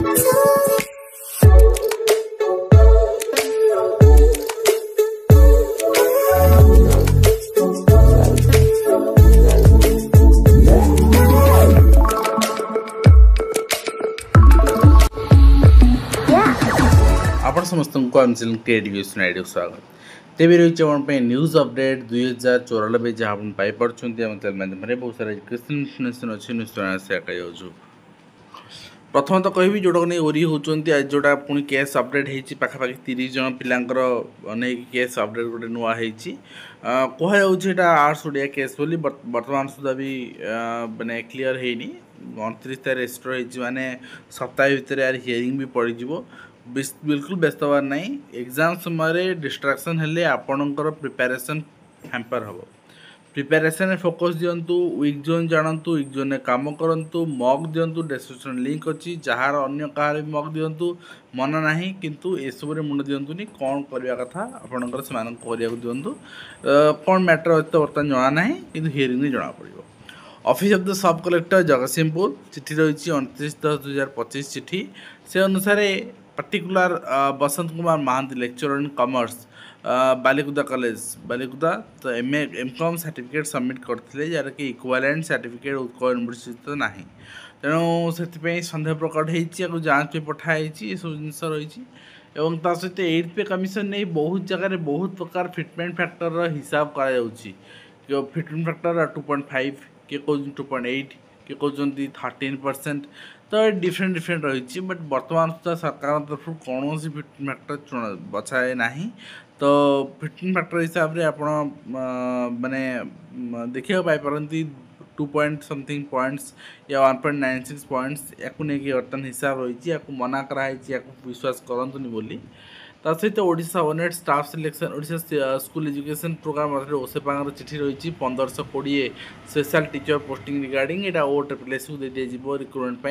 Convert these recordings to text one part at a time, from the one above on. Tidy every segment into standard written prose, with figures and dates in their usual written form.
आपण समस्त को आम चैनल क्रिएटिव आइडिया स्वागत तेज रही है न्यूज अपडेट 2094 जहाँ आप पाइपे आम चैनल माध्यम बहुत सारा एजुकेशन इनफर्मेशन अच्छी न्यूज प्रथम तो कहि जोटा नहीं ओरी होती आज जोटा पुणी केस अपडेट होती पाखापाखि 30 जन पिलांकर अनेक केस अपडेट गोटे नुआ कहूँ आर्ट्स ओडिया केस बोली बर्तमान सुधा भी माने क्लीयर होनी 29 तारीख रजिस्टर होती माने सप्ताह भितर यार हियरिंग भी पड़ बिल्कुल व्यस्त हबार ना एग्जाम समय डिस्ट्राक्शन हेले आपणकर प्रिपेरेसन हैम्पर हम प्रिपेरेसन फोकस दिंतु वीक जोन जानतु वीक जोन काम करूँ मग दिंतु डिस्क्रिप्शन लिंक अच्छी जार अन्य कहार भी मग दिंतु मन ना किंतु एसबू मुंड दिंतुनि कौन करवा कथा आपणकर से दिंतु कौन मैटर अच्छे तो बर्तमान जना ना कि हियरिंग जना पड़ो office of the sub collector Jagatsinghpur चिठी रही 29/10/2025 चिठी से अनुसार particular Basanta Kumar Mahanty lecturer in commerce Balikuda college Balikuda तो एम.कॉम सर्टिफिकेट सबमिट करते जार कि इक्वालेंट सर्टिफिकेट उत्कल यूनिवर्सिटी तो ना तेणु से सन्देह प्रकट हो जांच पे पठाई सब जिन रही एवं ता सहित 8th पे कमिशन नहीं बहुत जगह बहुत प्रकार फिटमेंट फैक्टर हिसाब कर फिटमेंट फैक्टर 2.5 किए कौन 2.8 किए कौन 13% तो डिफरेंट रही बट बर्तमान सुधा सरकार तरफ कौन फिटमेंट फैक्टर बछाए ना तो फिटमेंट फैक्टर हिसाब से आप माने देखा पाई 2 पॉइंट समथिंग पॉइंट्स या 1.96 पॉइंट्स या बर्तमान हिसाब रही है मना कराई विश्वास करतुनि बोली ता सहित ओडिशा ओनेट staff selection Odisha school education programme ओसेपांगर चिठी रही 1520 स्पेशल टीचर पोस्टिंग रिगार्डिंग यहाँ OSSS को दे दिया रिक्रुटमेंट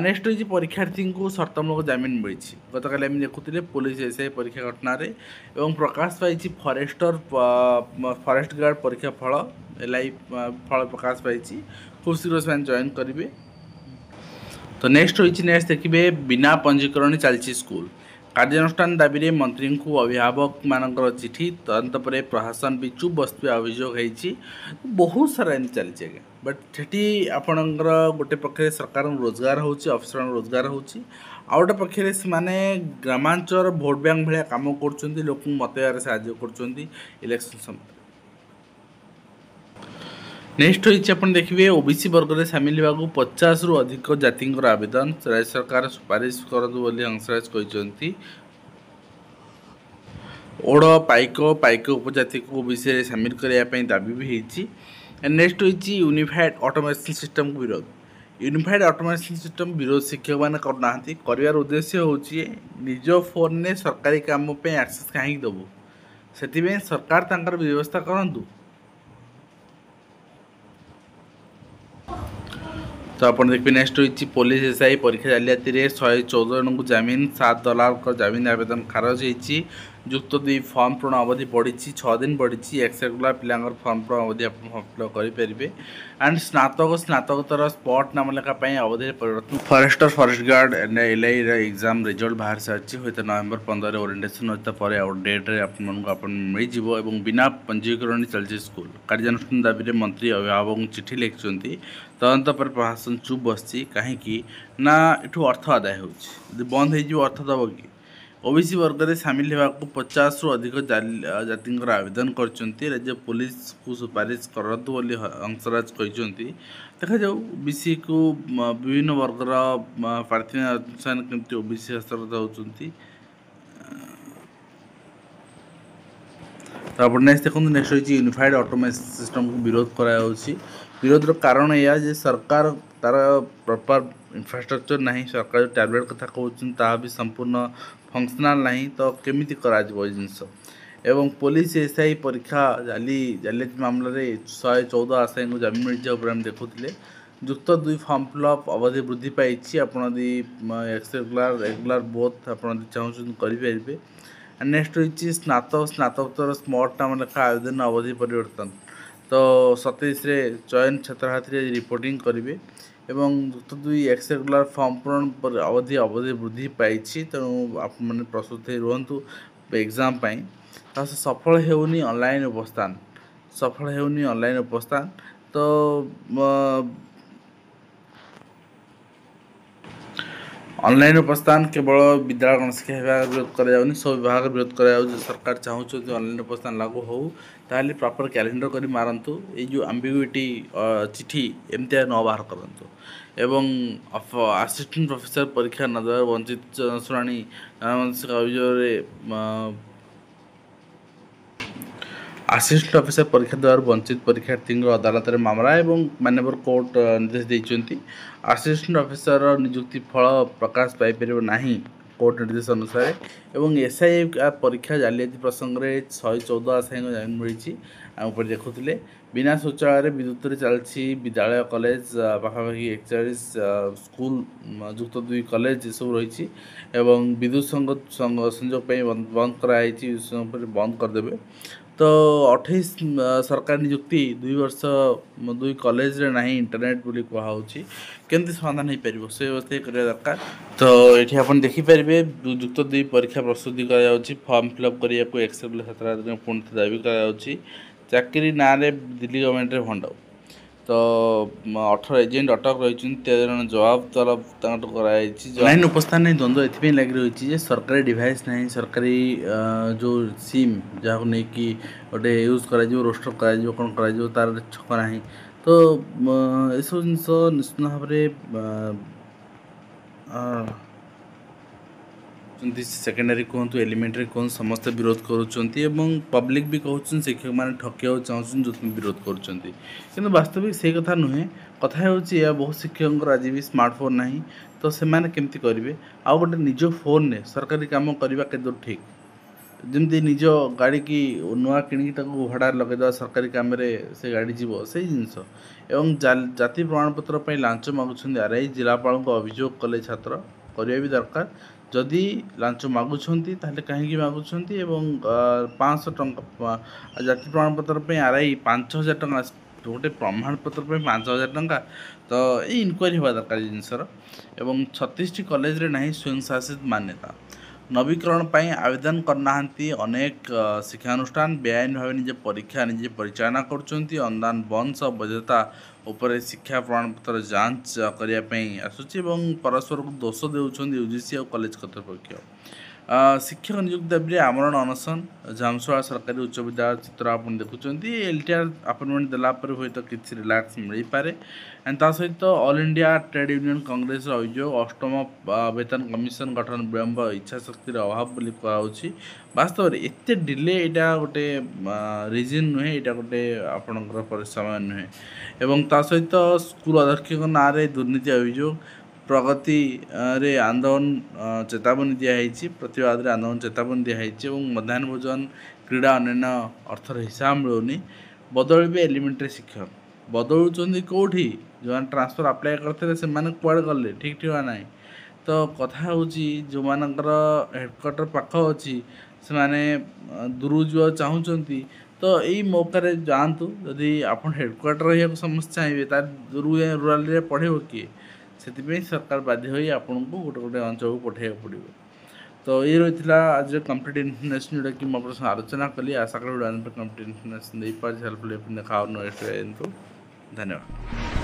नेक्स्ट रही परीक्षार्थी को शर्तमूलक जमीन मिली गतकाली आम देखुले पुलिस एसआई परीक्षा घटना एवं प्रकाश पाई फॉरेस्ट गार्ड परीक्षा फल एलआई फल प्रकाश पाई खूब शीघ्र से जॉइन करेंगे। तो नेक्स्ट रही देखिए बिना पंजीकरण चलती स्कूल कार्यानुष्ठान दाबी मंत्री को अभिभावक मानकर चिठी तदंत पर प्रशासन भी चुप बसवा अभियोग होती बहुत सारा एम चलती आज्ञा बट से आपणकर गोटे पक्षे सरकार रोजगार होफिसर रोजगार होची आ गोटे पक्षे से ग्रामांचल भोट बैंक भाया कम कर लोक मतदान साहय कर समय। नेक्स्ट रही आप देखिए ओबीसी वर्ग में सामिल होगा 50 रु अधिक जाति आवेदन राज्य सरकार सुपारिश करतु हंसराज कहते ओड पाइक उपजाति को ओबीसी सामिल करने दाबी भी होती। नेक्स्ट रही यूनिफाइड ऑटोमेशन सिस्टम को विरोध यूनिफाइड ऑटोमेशन सिस्टम विरोध शिक्षक मैंने करना कर उद्देश्य हूँ निज फोन में सरकारी काम एक्सेस कहीं देवु से सरकार तांकर व्यवस्था करूँ। तो आप देखिए नेक्स्ट रही पुलिस एसआई परीक्षा जालियाती 114 जन को जमीन 7 दलाल जमीन आवेदन खारज होती युक्त 2 फॉर्म पूर्ण अवधि बढ़ी 6 दिन बढ़ी एक्सरेगुलर पिलांगर फॉर्म पूर्ण अवधि आप फिल करेंगे एंड स्नातकोत्तर स्पॉट नाम लेखापी अवधि परिवर्तन forester forest guard and LI exam result बाहर सारी हूँ नवेम्बर 15 ओरिएंटेशन होता पर डेट्रे मिल बिना पंजीकरण चलती स्कूल कार्यानुष्ठान दाबी मंत्री अभिभावक चिठी लिखिं तदंत पर प्रशासन चुप बसी कहीं ना यू अर्थ आदाय हो बंद हो अर्थ दब कि ओबीसी वर्ग में सामिल होगा 50 रु अधिक जाति आवेदन कर राज्य पुलिस को सुपारिश करतु हंसराज कहते देखा जाऊ ओबीसी को विभिन्न वर्गर प्रार्थी अनुसार केमती ओबीसी हस्तगत होती। तो आप देखो नेक्स्ट रही यूनिफाइड ऑटोमेशन सिस्टम को विरोध कराया विरोधर कारण यह सरकार तार प्रॉपर इंफ्रास्ट्रक्चर नहीं सरकार जो टैबलेट कथा कहता भी संपूर्ण फंक्शनल नहीं तो केमिति करा जिनस एवं पुलिस एसआई परीक्षा जालियाती मामलें 114 आशायी को जमीन मिल आम देखुले युक्त 2 फॉर्म फिलअप अवधि वृद्धि पाई रेगुलर बोथ आप चाहूँ करेंगे। नेक्स्ट रही स्नातकोत्तर स्मार्ट नाम लेखा आवेदन अवधि परिवर्तन तो 27 चयन छात्र छात्री रिपोर्टिंग करेंगे एवं युक्त 2 एक्स रेगुलर फॉर्म पूरण पर अवधि वृद्धि पाई तेणु आपने प्रस्तुत रुहतु एग्जाम सफल होनी ऑनलाइन उपस्थान तो ऑनलाइन उपस्थान केवल विद्यालय गणशिक्षा विभाग विरोध कर सब विभाग विरोध कर सरकार चाहूँ ऑनलाइन उपस्थान लागू हो ताली प्रॉपर कैलेंडर कर मारतु ये जो एम्बिग्युइटी चिठी एमती न बाहर करूँ एवं असिस्टेंट प्रोफेसर परीक्षा न देवार वंचित शुणाणी अभियोग असिस्टेंट ऑफिसर परीक्षा देवार वंचित परीक्षार्थी अदालत मामला एवं माननीय कोर्ट निर्देश देते असिस्टेंट ऑफिसर नियुक्ति फल प्रकाश पाइपर ना कोर्ट निर्देश अनुसार एवं एसआई परीक्षा जालियाती प्रसंग में 114 आशायी जमीन मिली ऊपर देखुले बिना शौचालय विद्युत चलती विद्यालय कॉलेज पाखापाखि 41 स्कूल युक्त 2 कॉलेज ये सब रही एवं विद्युत संयोग बंद कराई बंद करदे तो 28 सरकार नियुक्ति 2 वर्ष 2 कॉलेज रे नहीं इंटरनेट बोली कहुच्छी केमती समाधान हो पार से व्यवस्था करने दरकार तो ये आप देखिपारे युक्त 2 परीक्षा प्रस्तुति कर फॉर्म फिलअप करने को एक्सेप्ट छात्र पुणी दाबी कर चाकरी ना दिल्ली गवर्नमेंट रे भंड तो 18 एजेंट अटक रही 13 जन जवाब तलब कराइन उपस्थान नहीं द्वंद्व ये लगी रही सरकारी डिवाइस ना सरकारी जो सिम जहाँ नहीं कि गोटे यूज कर रोस्टर कर कौन कर तार छक ना तो ये सब जिन निश्चित भाव सेकेंडरी कहतु एलिमेंटरी कहूँ समस्त विरोध करुँच पब्लिक भी कहते शिक्षक मैंने ठकिया चाहूँ जो विरोध कर वास्तविक से कथा नुहे कथा हो बहुत शिक्षक आज भी स्मार्टफोन ना तो से केमती करेंगे आउ गोटे निज फोन ने सरकारी काम करवा के ठीक जमी निज गाड़ी की नुआ कि भड़ा लगेदा सरकारी कम से गाड़ी जीव से जिनस एवं जाति प्रमाणपत्र लांच मागुंट आरआई जिलापाल को अभियोग कले छात्र करवा भी दरकार जदि लांच मागुंट कहीं मागुंट 500 टंका जाति प्रमाणपत्र आरआई 5000 टंका गोटे प्रमाणपत्र 5000 टंका तो ये इनक्वारी होगा दरकार जिनसर एवं 36 कॉलेज रे नहीं स्वयं शासित मान्यता नवीकरण पर आवेदन करना अनेक शिक्षानुष्ठान बेआईन भाव निजे परीक्षा निजे परिचालना अनुदान बंद वैधता उपर शिक्षा प्रमाणपत्र जांच करने आसूची परस्पर को दोष देउछन यूजीसी और कॉलेज कर्तृपक्ष शिक्षक नियुक्ति दाबी आमरण अनशन झामसुआ सरकारी उच्च विद्यालय चित्र आप देखुं एलटीआर अपॉइंटमेंट देलापर हूँ तो किसी रिलैक्स मिल पारे एंड ता सहित all India trade union Congress अभियोग अष्टम वेतन कमिशन गठन विलंब इच्छा शक्तिर अभाव बोली कहुच्छी वास्तव में एत डिले यहाँ गोटे रिजन नुहे यहाँ गोटे आपणकर समय नुहे एवं ता सहित स्कूल अध्यक्ष ना दुर्नीति अभियोग प्रगति रे आंदोलन चेतावनी दिखाई प्रतिवाद रे आंदोलन चेतावनी दिखाई मध्याह्न भोजन क्रीड़ा अन्य अर्थर हिसाब मिलूनी बदल एलिमेंटरी शिक्षक बदलुं कौटी जो ट्रांसफर अप्लाई करते से कुआड़े गले ठीक ठिका ना तो कथा हूँ जो मानकर हेडक्वार्टर पाख अच्छी से दूर जा चाहूँगी तो यही मौके जातु जदि आप हेडक्वार्टर रहा समस्त चाहिए तार दूर रूराल पढ़े किए से सरकार बाध्य हो आपन को गोटे गोटे अंचल को पठे पड़ो तो ये रही आज कंप्लीट इनफर्मेशन जोटा कि मुझे आलोचना कली आशा करी कंप्लीट इनफर्मेशन दे पारे हेल्पफुल देखा नेक्स्ट धन्यवाद।